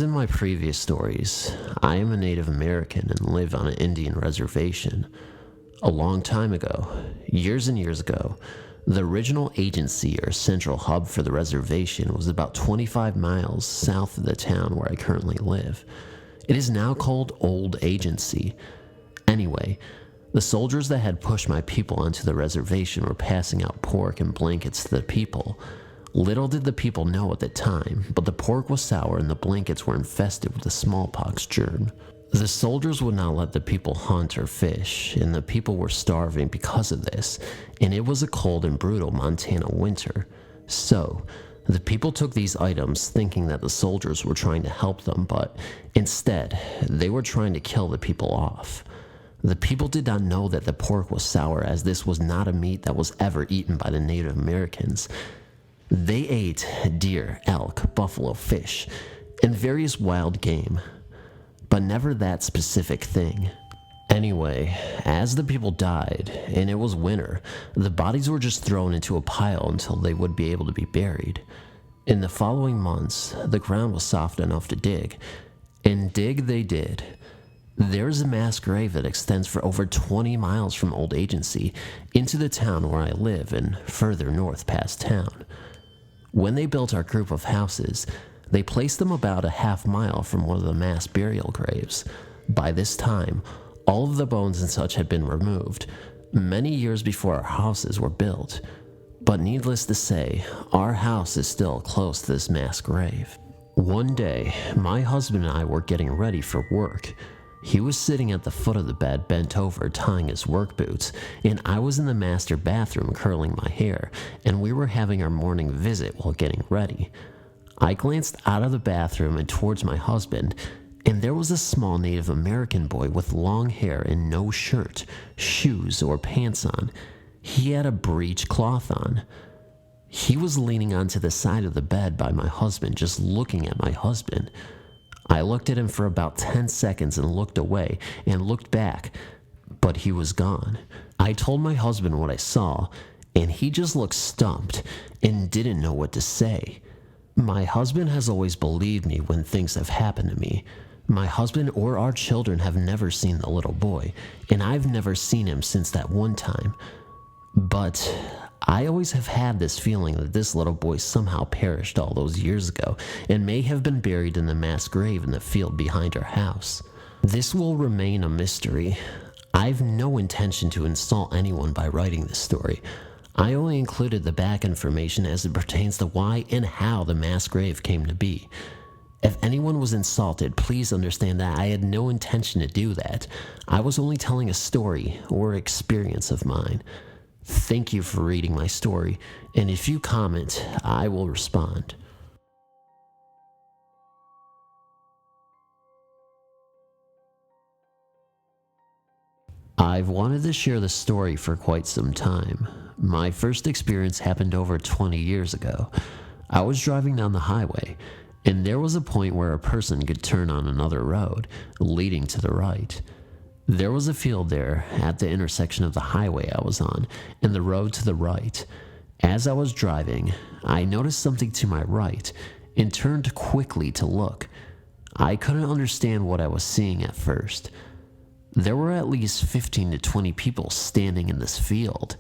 As in my previous stories, I am a Native American and live on an Indian reservation. A long time ago, years and years ago, the original agency or central hub for the reservation was about 25 miles south of the town where I currently live. It is now called Old Agency. Anyway, the soldiers that had pushed my people onto the reservation were passing out pork and blankets to the people. Little did the people know at the time, but the pork was sour and the blankets were infested with the smallpox germ. The soldiers would not let the people hunt or fish, and the people were starving because of this, and it was a cold and brutal Montana winter. So, the people took these items thinking that the soldiers were trying to help them, but instead, they were trying to kill the people off. The people did not know that the pork was sour, as this was not a meat that was ever eaten by the Native Americans. They ate deer, elk, buffalo, fish, and various wild game, but never that specific thing. Anyway, as the people died, and it was winter, the bodies were just thrown into a pile until they would be able to be buried. In the following months, the ground was soft enough to dig, and dig they did. There is a mass grave that extends for over 20 miles from Old Agency into the town where I live and further north past town. When they built our group of houses, they placed them about a half mile from one of the mass burial graves. By this time, all of the bones and such had been removed, many years before our houses were built. But needless to say, our house is still close to this mass grave. One day, my husband and I were getting ready for work. He was sitting at the foot of the bed, bent over, tying his work boots, and I was in the master bathroom curling my hair, and we were having our morning visit while getting ready. I glanced out of the bathroom and towards my husband, and there was a small Native American boy with long hair and no shirt, shoes, or pants on. He had a breech cloth on. He was leaning onto the side of the bed by my husband, just looking at my husband. I looked at him for about 10 seconds and looked away and looked back, but he was gone. I told my husband what I saw, and he just looked stumped and didn't know what to say. My husband has always believed me when things have happened to me. My husband or our children have never seen the little boy, and I've never seen him since that one time. But I always have had this feeling that this little boy somehow perished all those years ago and may have been buried in the mass grave in the field behind our house. This will remain a mystery. I've no intention to insult anyone by writing this story. I only included the back information as it pertains to why and how the mass grave came to be. If anyone was insulted, please understand that I had no intention to do that. I was only telling a story or experience of mine. Thank you for reading my story, and if you comment, I will respond. I've wanted to share this story for quite some time. My first experience happened over 20 years ago. I was driving down the highway, and there was a point where a person could turn on another road, leading to the right. There was a field there at the intersection of the highway I was on and the road to the right. As I was driving, I noticed something to my right and turned quickly to look. I couldn't understand what I was seeing at first. There were at least 15 to 20 people standing in this field.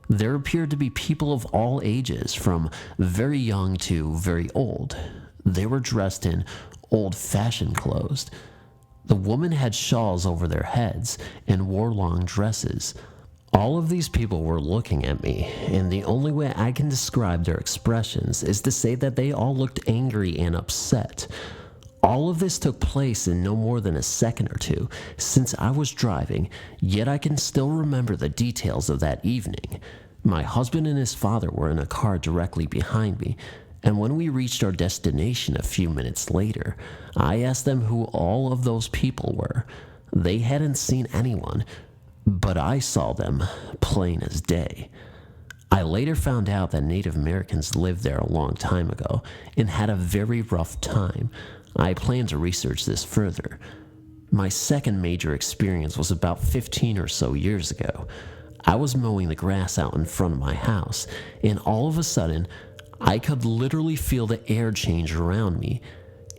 There appeared to be people of all ages, from very young to very old. They were dressed in old-fashioned clothes. The women had shawls over their heads and wore long dresses. All of these people were looking at me, and the only way I can describe their expressions is to say that they all looked angry and upset. All of this took place in no more than a second or two, since I was driving, yet I can still remember the details of that evening. My husband and his father were in a car directly behind me, and when we reached our destination a few minutes later, I asked them who all of those people were. They hadn't seen anyone, but I saw them plain as day. I later found out that Native Americans lived there a long time ago and had a very rough time. I plan to research this further. My second major experience was about 15 or so years ago. I was mowing the grass out in front of my house, and all of a sudden, I could literally feel the air change around me.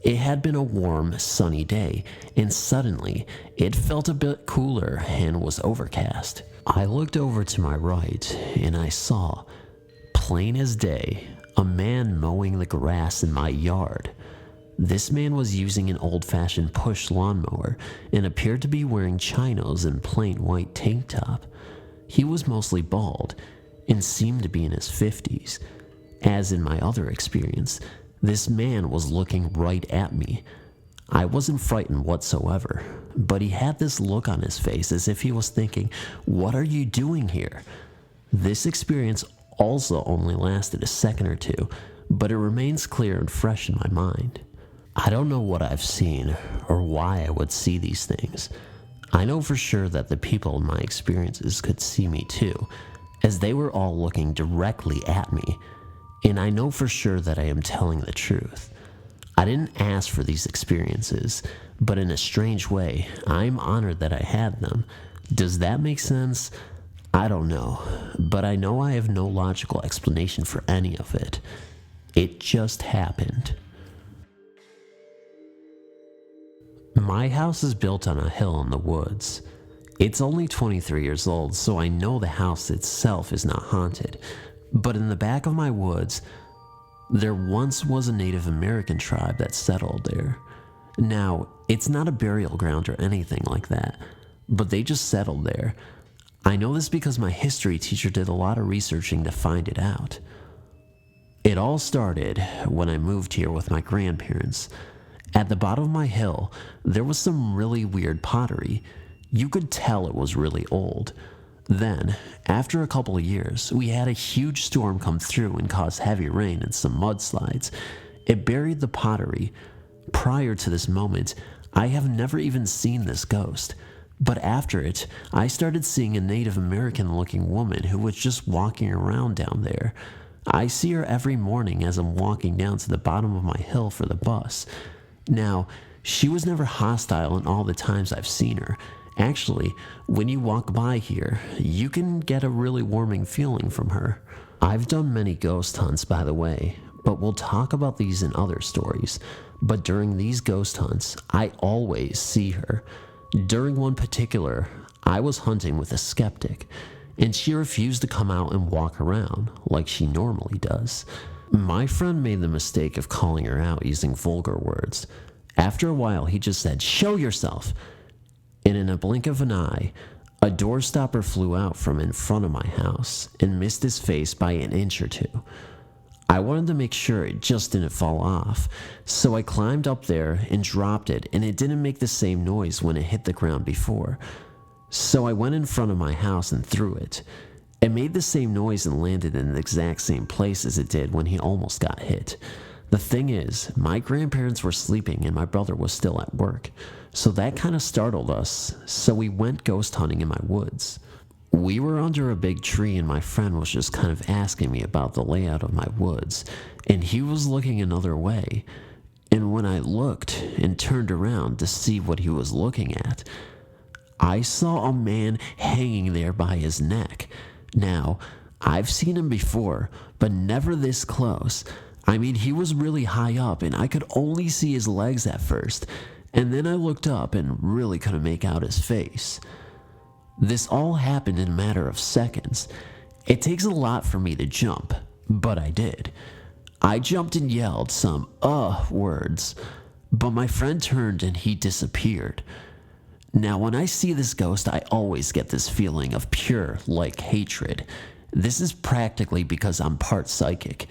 It had been a warm, sunny day, and suddenly it felt a bit cooler and was overcast. I looked over to my right and I saw, plain as day, a man mowing the grass in my yard. This man was using an old-fashioned push lawnmower and appeared to be wearing chinos and plain white tank top. He was mostly bald and seemed to be in his 50s. As in my other experience, this man was looking right at me. I wasn't frightened whatsoever, but he had this look on his face as if he was thinking, "What are you doing here?" This experience also only lasted a second or two, but it remains clear and fresh in my mind. I don't know what I've seen or why I would see these things. I know for sure that the people in my experiences could see me too, as they were all looking directly at me, and I know for sure that I am telling the truth. I didn't ask for these experiences, but in a strange way, I'm honored that I had them. Does that make sense? I don't know, but I know I have no logical explanation for any of it. It just happened. My house is built on a hill in the woods. It's only 23 years old, so I know the house itself is not haunted. But in the back of my woods, there once was a Native American tribe that settled there. Now, it's not a burial ground or anything like that, but they just settled there. I know this because my history teacher did a lot of researching to find it out. It all started when I moved here with my grandparents. At the bottom of my hill, there was some really weird pottery. You could tell it was really old. Then, after a couple of years, we had a huge storm come through and cause heavy rain and some mudslides. It buried the pottery. Prior to this moment, I have never even seen this ghost. But after it, I started seeing a Native American looking woman who was just walking around down there. I see her every morning as I'm walking down to the bottom of my hill for the bus. Now, she was never hostile in all the times I've seen her. Actually, when you walk by here, you can get a really warming feeling from her. I've done many ghost hunts, by the way, but we'll talk about these in other stories. But during these ghost hunts, I always see her. During one particular, I was hunting with a skeptic, and she refused to come out and walk around like she normally does. My friend made the mistake of calling her out using vulgar words. After a while, he just said, "Show yourself!" And in a blink of an eye, a door stopper flew out from in front of my house and missed his face by an inch or two. I wanted to make sure it just didn't fall off, so I climbed up there and dropped it, and it didn't make the same noise when it hit the ground before. So I went in front of my house and threw it. It made the same noise and landed in the exact same place as it did when he almost got hit. The thing is, my grandparents were sleeping and my brother was still at work, so that kind of startled us, so we went ghost hunting in my woods. We were under a big tree and my friend was just kind of asking me about the layout of my woods, and he was looking another way. And when I looked and turned around to see what he was looking at, I saw a man hanging there by his neck. Now, I've seen him before, but never this close. I mean, he was really high up and I could only see his legs at first, and then I looked up and really couldn't make out his face. This all happened in a matter of seconds. It takes a lot for me to jump, but I did. I jumped and yelled some words, but my friend turned and he disappeared. Now, when I see this ghost, I always get this feeling of pure, hatred. This is practically because I'm part psychic.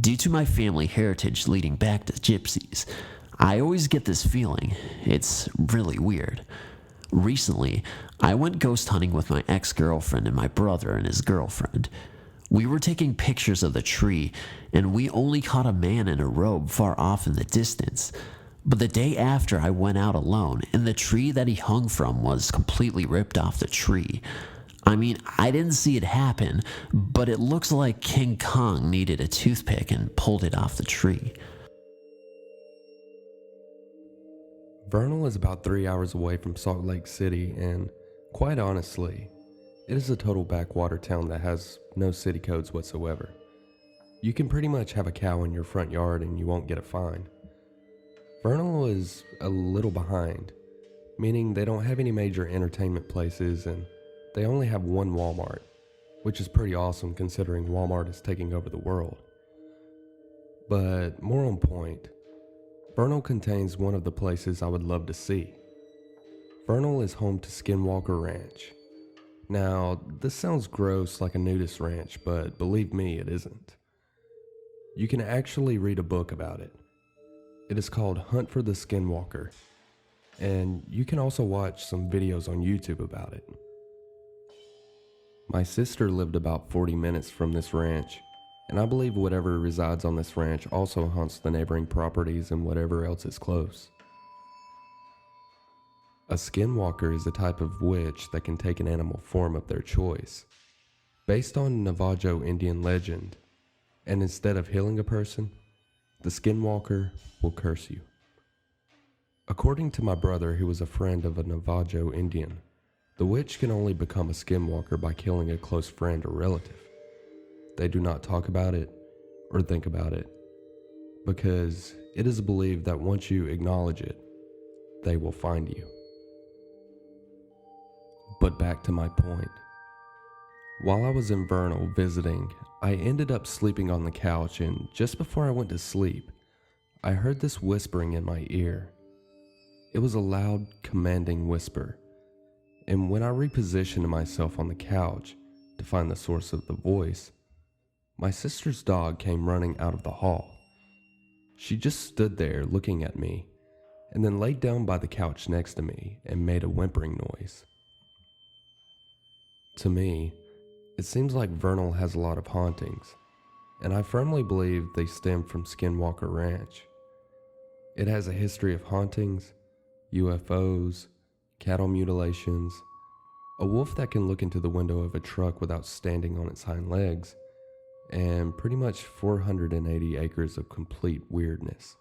Due to my family heritage leading back to gypsies, I always get this feeling. It's really weird. Recently, I went ghost hunting with my ex-girlfriend and my brother and his girlfriend. We were taking pictures of the tree, and we only caught a man in a robe far off in the distance. But the day after, I went out alone, and the tree that he hung from was completely ripped off the tree. I mean, I didn't see it happen, but it looks like King Kong needed a toothpick and pulled it off the tree. Vernal is about 3 hours away from Salt Lake City, and quite honestly, it is a total backwater town that has no city codes whatsoever. You can pretty much have a cow in your front yard and you won't get a fine. Vernal is a little behind, meaning they don't have any major entertainment places and they only have one Walmart, which is pretty awesome considering Walmart is taking over the world. But more on point, Vernal contains one of the places I would love to see. Vernal is home to Skinwalker Ranch. Now, this sounds gross like a nudist ranch, but believe me, it isn't. You can actually read a book about it. It is called Hunt for the Skinwalker, and you can also watch some videos on YouTube about it. My sister lived about 40 minutes from this ranch, and I believe whatever resides on this ranch also haunts the neighboring properties and whatever else is close. A skinwalker is a type of witch that can take an animal form of their choice, based on Navajo Indian legend, and instead of healing a person, the skinwalker will curse you. According to my brother, who was a friend of a Navajo Indian, the witch can only become a skinwalker by killing a close friend or relative. They do not talk about it or think about it, because it is believed that once you acknowledge it, they will find you. But back to my point. While I was in Vernal visiting, I ended up sleeping on the couch, and just before I went to sleep, I heard this whispering in my ear. It was a loud, commanding whisper, and when I repositioned myself on the couch to find the source of the voice, my sister's dog came running out of the hall. She just stood there looking at me, and then laid down by the couch next to me and made a whimpering noise. To me, it seems like Vernal has a lot of hauntings, and I firmly believe they stem from Skinwalker Ranch. It has a history of hauntings, UFOs, cattle mutilations, a wolf that can look into the window of a truck without standing on its hind legs, and pretty much 480 acres of complete weirdness.